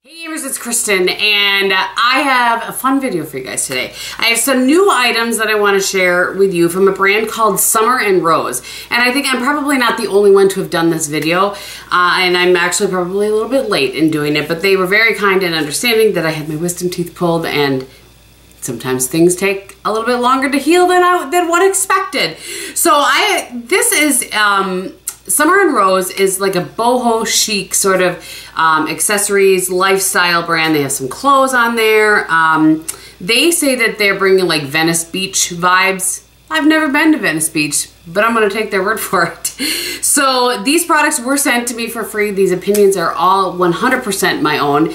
Hey gamers, it's Kristin, and I have a fun video for you guys today. I have some new items that I want to share with you from a brand called Summer and Rose. And I think I'm probably not the only one to have done this video, and I'm actually probably a little bit late in doing it, but they were very kind and understanding that I had my wisdom teeth pulled, and sometimes things take a little bit longer to heal than what expected. So this is Summer and Rose is like a boho chic sort of accessories lifestyle brand. They have some clothes on there. They say that they're bringing like Venice Beach vibes. I've never been to Venice Beach, but I'm gonna take their word for it. So these products were sent to me for free. These opinions are all 100% my own.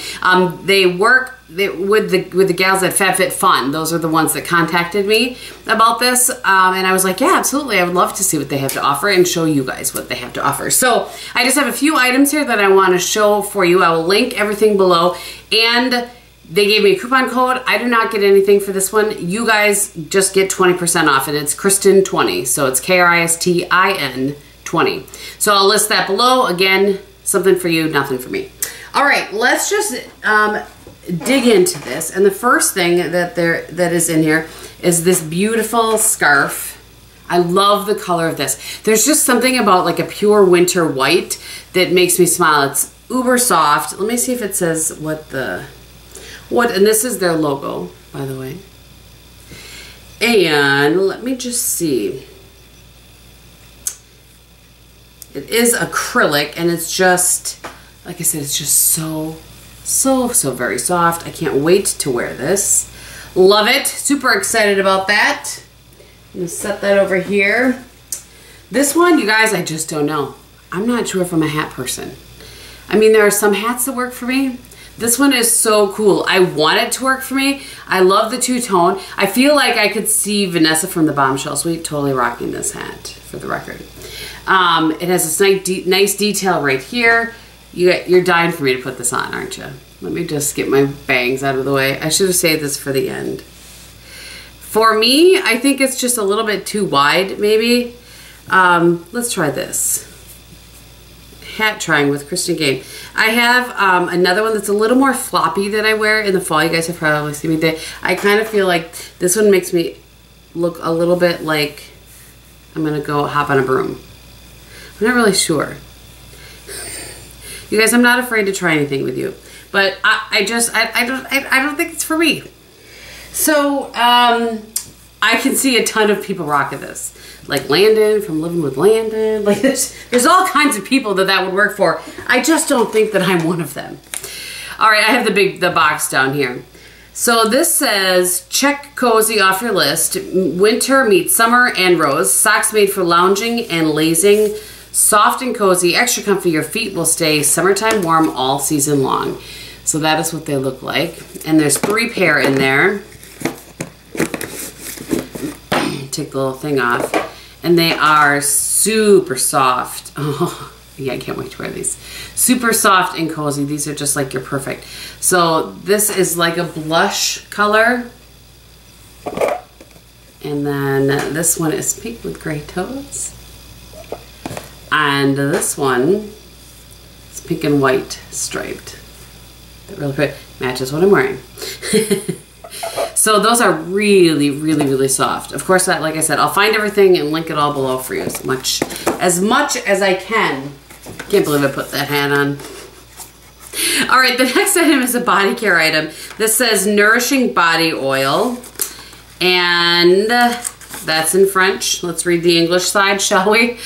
They work with the gals at FabFitFun. Those are the ones that contacted me about this, and I was like, yeah, absolutely, I would love to see what they have to offer and show you guys what they have to offer. So I just have a few items here that I want to show for you. I will link everything below, and they gave me a coupon code. I do not get anything for this one. You guys just get 20% off, and it's Kristin20, so it's Kristin 20. So I'll list that below. Again, something for you, nothing for me. All right, let's just dig into this. And the first thing that is in here is this beautiful scarf. I love the color of this. There's just something about like a pure winter white that makes me smile. It's uber soft. Let me see if it says and this is their logo, by the way. And let me just see. It is acrylic, and it's just, like I said, it's just so very soft. I can't wait to wear this. Love it. Super excited about that. I'm gonna set that over here. This one, you guys, I just don't know. I'm not sure if I'm a hat person. I mean, there are some hats that work for me. This one is so cool. I want it to work for me. I love the two-tone. I feel like I could see Vanessa from the Bombshell Suite totally rocking this hat, for the record. It has this nice detail right here. You're dying for me to put this on, aren't you? Let me just get my bangs out of the way. I should have saved this for the end. For me, I think it's just a little bit too wide, maybe. Let's try this. Hat trying with Kristin Gehm. I have another one that's a little more floppy that I wear in the fall. You guys have probably seen me there. I kind of feel like this one makes me look a little bit like I'm gonna go hop on a broom. I'm not really sure. You guys, I'm not afraid to try anything with you, but I don't think it's for me. So I can see a ton of people rocking this, like Landon from Living with Landon. Like there's all kinds of people that would work for. I just don't think that I'm one of them. All right, I have the box down here. So this says, check cozy off your list. Winter meets summer and rose. Socks made for lounging and lazing. Soft and cozy, extra comfy. Your feet will stay summertime warm all season long. So that is what they look like. And there's 3 pair in there. Take the little thing off. And they are super soft. Oh, yeah, I can't wait to wear these. Super soft and cozy. These are just like your perfect. So this is like a blush color. And then this one is pink with gray toes. And this one is pink and white striped. That really pretty. Matches what I'm wearing. So those are really soft. Of course, like I said, I'll find everything and link it all below for you as much as I can. Can't believe I put that hat on. All right, the next item is a body care item. This says Nourishing Body Oil, and that's in French. Let's read the English side, shall we?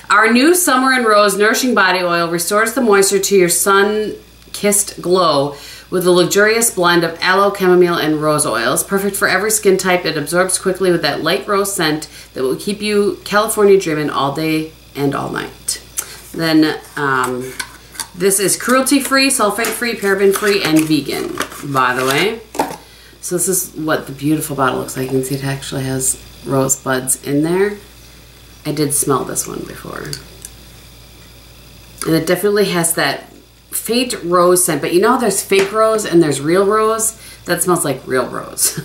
Our new Summer and Rose Nourishing Body Oil restores the moisture to your sun-kissed glow with a luxurious blend of aloe, chamomile, and rose oils. Perfect for every skin type. It absorbs quickly with that light rose scent that will keep you California driven all day and all night. Then this is cruelty-free, sulfate-free, paraben-free, and vegan, by the way. So this is what the beautiful bottle looks like. You can see it actually has rose buds in there. I did smell this one before. And it definitely has that faint rose scent, but you know there's fake rose and there's real rose? That smells like real rose.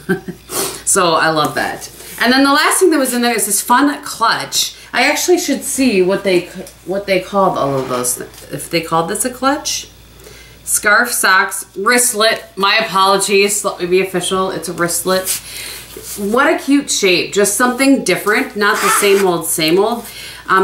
So I love that. And then the last thing that was in there is this fun clutch. I actually should see what they called all of those, if they called this a clutch. scarf, socks, wristlet. My apologies, let me be official. It's a wristlet. What a cute shape. Just something different, not the same old, same old.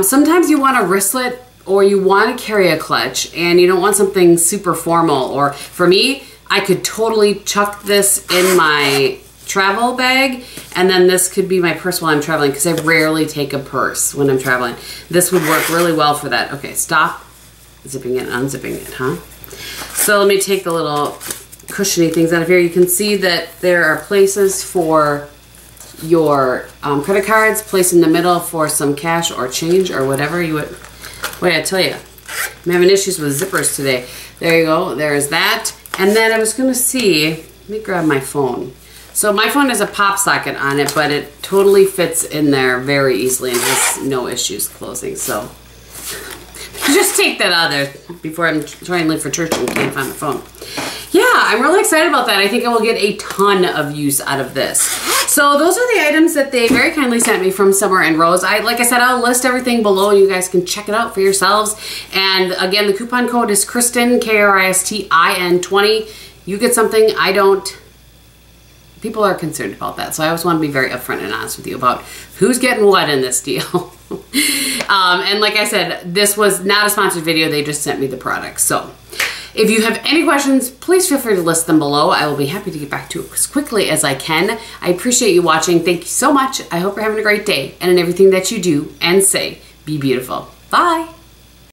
Sometimes you want a wristlet or you want to carry a clutch and you don't want something super formal. Or for me, I could totally chuck this in my travel bag, and then this could be my purse while I'm traveling because I rarely take a purse when I'm traveling. This would work really well for that. Okay, stop zipping it, unzipping it, huh? So let me take the little cushiony things out of here. You can see that there are places for your credit cards, place in the middle for some cash or change or whatever you would. Wait, I tell you, I'm having issues with zippers today. There you go, there's that. And then I was gonna see, let me grab my phone. So my phone has a pop socket on it, but it totally fits in there very easily and has no issues closing. So just take that out of there before I'm trying to leave for church and can't find my phone. Yeah, I'm really excited about that. I think I will get a ton of use out of this. So those are the items that they very kindly sent me from Summer and Rose. Like I said, I'll list everything below. You guys can check it out for yourselves. And again, the coupon code is Kristin, Kristin 20. You get something, I don't. People are concerned about that. So I always want to be very upfront and honest with you about who's getting what in this deal. And like I said, this was not a sponsored video. They just sent me the product. So if you have any questions, please feel free to list them below. I will be happy to get back to it as quickly as I can. I appreciate you watching. Thank you so much. I hope you're having a great day. And in everything that you do and say, be beautiful. Bye.